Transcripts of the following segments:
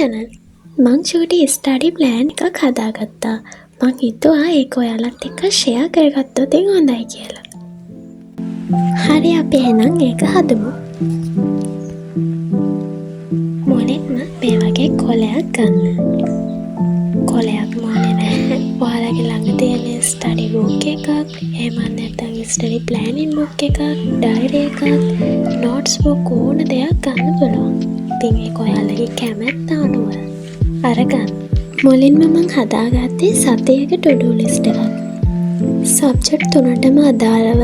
channel. මං චූටි study plan එකක් හදාගත්තා. මං හිතුවා ඒක ඔයාලත් එක්ක ෂෙයා කරගත්තොත් හොඳයි කියලා. හරි අපි එහෙනම් ඒක හදමු. මුලින්ම මේ වගේ කොලයක් ගන්න. කොලයක් ඕනේ නැහැ. ඔයාලගේ ළඟ තියෙන ස්ටඩි බුක් එකක්, එහෙම නැත්නම් ස්ටඩි ප්ලෑනින් බුක් එකක්, ඩයරි එකක්, නෝට්ස් බුක් ඕන දෙයක් ගන්න පුළුවන්. ඉතින් ඒක ඔයාලගේ කැමැත්ත අනුව අරගන්න. මුලින්ම මං හදාගත්තේ සතියක ටු-ඩු ලිස්ට් එකක්. සබ්ජෙක්ට් තුනටම අදාළව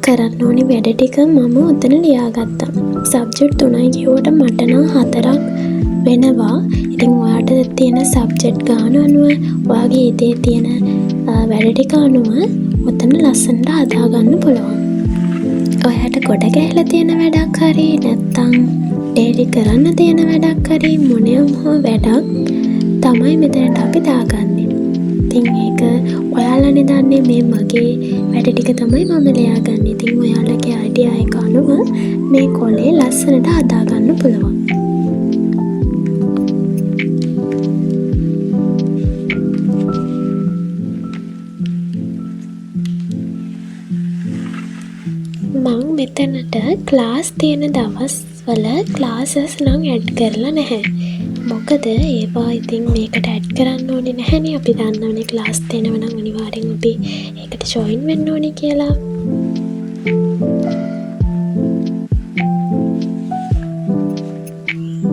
කරන්න ඕනි වැඩ ටික මම උතන ලියාගත්තා. සබ්ජෙක්ට් තුනයි කියුවට මට නම් 4ක් වෙනවා. ඉතින් ඔයාට තියෙන සබ්ජෙක්ට් ගාන අනුව ඔයාගේ හිතේ තියෙන වැඩ ටික අනුව උතන ලස්සනට හදාගන්න පුළුවන්. ඔයාට කොට ගැහලා තියෙන වැඩක් හරි නැත්නම් ඩේලි කරන්න තියෙන වැඩක් හරි මොනියම් හෝ වැඩක් තමයි මෙතනට අපි දාගන්නේ. ඉතින් ඒක ඔයාලනේ දන්නේ මේ මගේ වැඩ ටික තමයි මම ලියාගන්නේ. ඉතින් ඔයාලගේ අයිඩියා එක අනුව මේ කොලේ ලස්සනට හදාගන්න පුළුවන්. මං මෙතනට ක්ලාස් තියෙන දවස්වල ක්ලාසස් නම් ඇඩ් කරලා නැහැ. මොකද ඒවා ඉතින් මේකට ඇඩ් කරන්න ඕනේ නැහැනේ. අපි දන්නවනේ ක්ලාස් තියෙනවා නම් අනිවාර්යෙන් අපි ඒකට ජොයින් වෙන්න ඕනේ කියලා.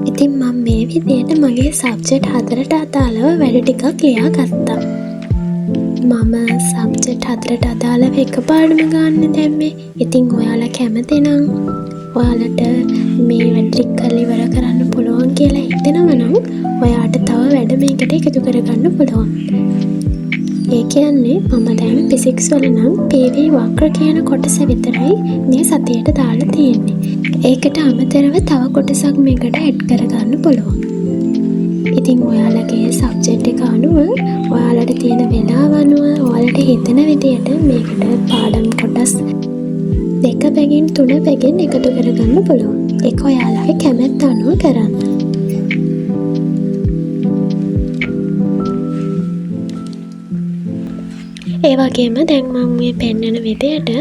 ඉතින් මම මේ විදිහට මගේ සබ්ජෙක්ට් 4ට අදාළව වැඩ ටිකක් ලියාගත්තා. මම සබ්ජෙක්ට් 4ට අදාළව එකපාරටම ගන්න දැම්මේ. ඉතින් ඔයාලා කැමති නම් ඔයාලට මේ වැඩ ටික කරලා ඉවර කරන්න පුළුවන් කියලා හිතෙනවා නම් ඔයාට තව වැඩ මේකට එකතු කරගන්න පුළුවන්. ඒ කියන්නේ මම දැන් ෆිසික්ස් වල නම් PV වක්‍ර කියන කොටස විතරයි මේ සතියට දාලා තියෙන්නේ. ඒකට අමතරව තව කොටසක් මේකට ඇඩ් කරගන්න පුළුවන්. ඉතින් ඔයාලගේ සබ්ජෙක්ට් එක අනුව ඔයාලට තියෙන වෙලාව අනුව ඔයාලට හිතෙන විදියට මේකට පාඩම් කොටස් 2 බැගින් 3 බැගින් එකතු කරගන්න පුළුවන්. ඒක ඔයාලගේ කැමැත්ත අනුව කරන්න. ඒ වගේම දැන් මම මේ පෙන්වන විදියට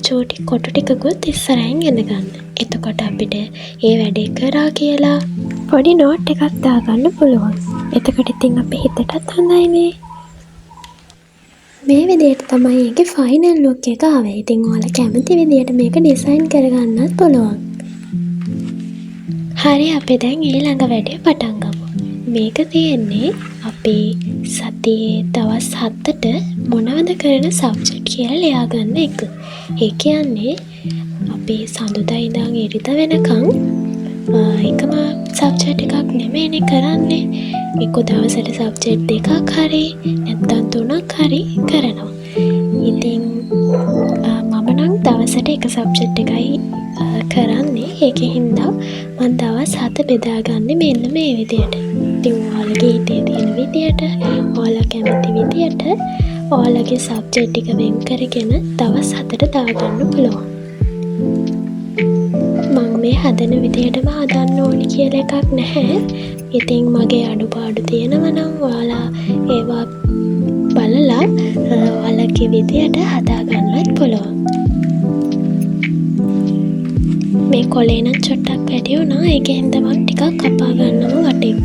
චූටි කොටු ටිකකුත් ඉස්සරහින් ගෙනගන්න. එතකොට අපිට ඒ වැඩේ කරා කියලා පොඩි නෝට් එකක් දාගන්න පුළුවන්. එතකොට ඉතින් අපේ හිතටත් හොඳයිනේ. මේ විදිහට තමයි ඒකේ ෆයිනල් ලුක් එක ආවේ. ඉතින් ඔයාලා කැමති විදිහට මේක ඩිසයින් කරගන්නත් පුළුවන්. හරි අපි දැන් ඊළඟ වැඩේ පටන් ගමු. මේක තියෙන්නේ අපි සතියේ දවස් 7ට මොනවද කරන සබ්ජෙක්ට් කියලා ලියාගන්න එක. ඒ කියන්නේ අපි සඳුදා ඉඳන් ඉරිදා වෙනකන් එකම සබ්ජෙක්ට් එකක් නෙමෙයිනේ කරන්නේ. එක්ක දවසට සබ්ජෙක්ට් දෙකක් හරි නැත්නම් 3ක් හරි කරනවා. ඉතින් මම නම් දවසට එක සබ්ජෙක්ට් එකයි කරන්නේ. ඒකෙන් හින්දා මම දවස් 7 බෙදාගන්නේ මෙන්න මේ විදියට. ඉතින් ඔයාලගේ හිතේ තියෙන විදියට, ඔයාලා කැමති විදියට ඔයාලගේ සබ්ජෙක්ට් එක වෙන් කරගෙන දවස් 7ට දාගන්න පුළුවන්. මම මේ හදන විදියටම හදන්න ඕනි කියලා එකක් නැහැ. ඉතින් මගේ අඩුපාඩු තියෙනවා නම් ඔයාලා ඒවා බලලා ඔයාලගේ විදියට හදාගන්නත් පුළුවන්. මේ කොලේ නම් චොට්ටක් වැඩි වුණා. ඒකෙන් හින්දා මම ටිකක් කපා ගන්නවා වටේ.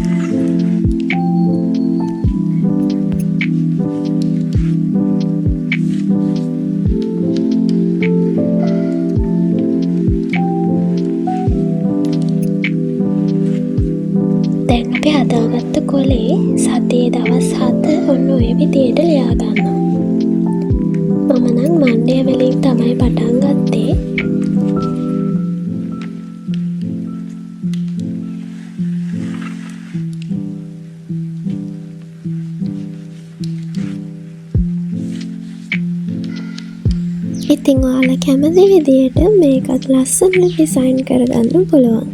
දැන් අපි හදාගත්ත කොලේ සතියේ දවස් 7 ඔන්න ඔය විදියට ලියා ගන්නවා. මම නම් මණ්ඩේ වලින් තමයි පටන් ගත්තේ. ඉතින් ඔයාලා කැමති විදියට මේකත් ලස්සනට ඩිසයින් කරගන්න පුළුවන්.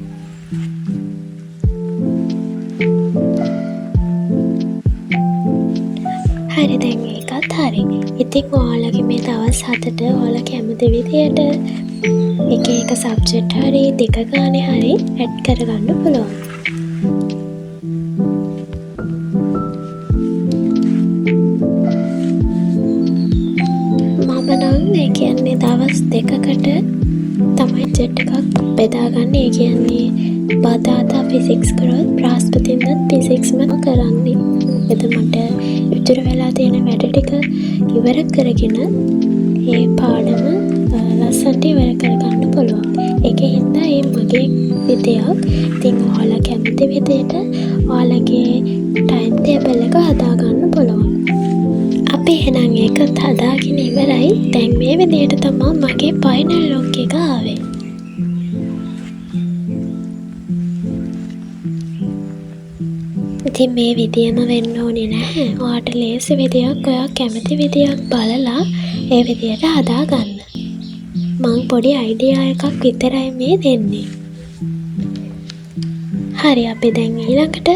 හරි දැන් ඒකත් හරි. ඉතින් ඔයාලගේ මේ දවස් 7ට ඔයාලා කැමති විදියට එක එක සබ්ජෙක්ට් හරි දෙක ගානේ හරි ඇඩ් කරගන්න පුළුවන්. ඊළඟට තමයි ජෙට් එකක් බෙදාගන්න. ඒ කියන්නේ බදාදා ෆිසික්ස් කරොත් බ්‍රහස්පතින්දත් ෆිසික්ස්ම කරන්නේ. මොකද මට ඉතුරු වෙලා තියෙන වැඩ ටික ඉවර කරගෙන ඒ පාඩම ලස්සනට ඉවර කරගන්න පුළුවන්. ඒකෙන් හින්දා මේ මගේ විදියක්. ඉතින් ඔයාලා කැමති විදියට ඔයාලගේ ටයිම් ටේබල් එක හදාගන්න පුළුවන්. අපි එහෙනම් ඒකත් හදාගෙන ඉවරයි. දැන් මේ විදියට තමයි මගේ ෆයිනල් ලුක් එක ආවේ. ඉතින් මේ විදියම වෙන්න ඕනේ නැහැ. ඔයාට ලේසි විදියක්, ඔයා කැමති විදියක් බලලා ඒ විදියට හදාගන්න. මං පොඩි අයිඩියා එකක් විතරයි මේ දෙන්නේ. හරි, අපි දැන් ඊළඟට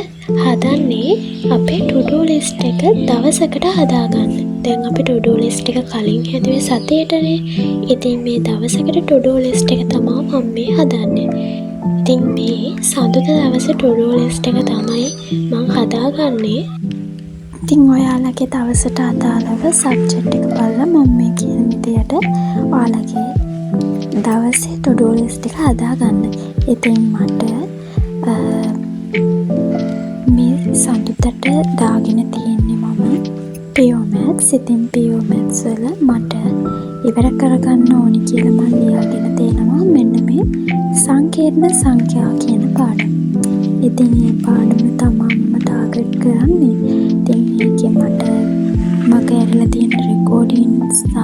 හදන්නේ අපේ ටු-ඩු ලිස්ට් එක දවසකට හදාගන්න. දැන් අපි ටු-ඩු ලිස්ට් එක කලින් හැදුවේ සතියේටනේ. ඉතින් මේ දවසකට ටු-ඩු ලිස්ට් එක තමයි මම මේ හදන්නේ. ඉතින් මේ සඳුදා දවසේ ටු-ඩු ලිස්ට් එක තමයි මම හදාගන්නේ. ඉතින් ඔයාලගේ දවසට අදාළව සබ්ජෙක්ට් එක බලලා මම මේ කියන විදියට ඔයාලගේ දවසේ ටු-ඩු ලිස්ට් එක හදාගන්න. ඉතින් මට මේ සඳුදාට දාගෙන තියෙන්නේ මම PO Maths. ඉතින් PO Maths වල මට ඉවර කරගන්න ඕනි කියලා මම ලියාගෙන තියෙනවා මෙන්න මේ සංකීර්ණ සංඛ්‍යා කියන පාඩම. ඉතින් මේ පාඩම තමයි මම ටාගට් කරන්නේ. ඉතින් මේකේ මට මගේ ඇරලා තියෙන රෙකෝඩින්ග්ස් සහ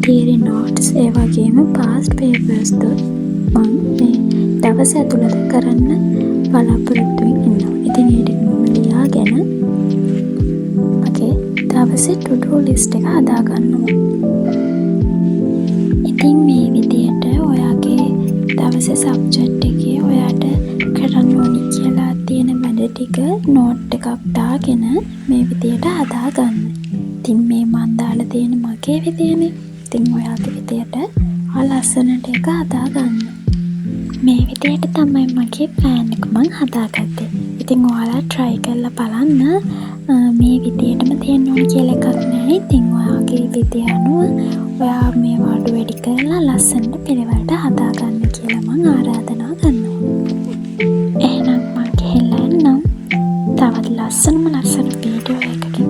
තියරි නෝට්ස් ඒ වගේම පාස්ට් පේපර්ස් මම මේ දවස් ඇතුළත කරන්න බලාපොරොත්තු වෙනවා. ඉතින් ඒ ටික මම ලියාගෙන මගේ දවසේ ටු-ඩු ලිස්ට් එක හදාගන්නවා. ඉතින් මේ විදියට ඔයාගේ දවසේ සබ්ජෙක්ට් එකේ ඔයාට කරන්න ඕනි කියලා තියෙන වැඩ ටික නෝට් එකක් දාගෙන මේ විදියට හදාගන්න. ඉතින් මේ මන් දාලා තියෙන මගේ විදියනේ. ඉතින් ඔයාගේ විදියට ලස්සනට එක හදාගන්න. මේ විදියට තමයි මගේ ප්ලෑන් එක මං හදාගත්තේ. ඉතින් ඔයාලා try කරලා බලන්න. මේ විදියටම තියෙන්න ඕන කියලා එකක් නැහැ. ඉතින් ඔයාගේ විදිය අනුව ඔයා මේ වාඩු වැඩි කරලා ලස්සනට පිළිවෙලට හදාගන්න කියලා මං ආරාධනා කරනවා. එහෙනම් මං ගිහිල්ලා එන්නම්. තවත් ලස්සන වීඩියෝ එකකින්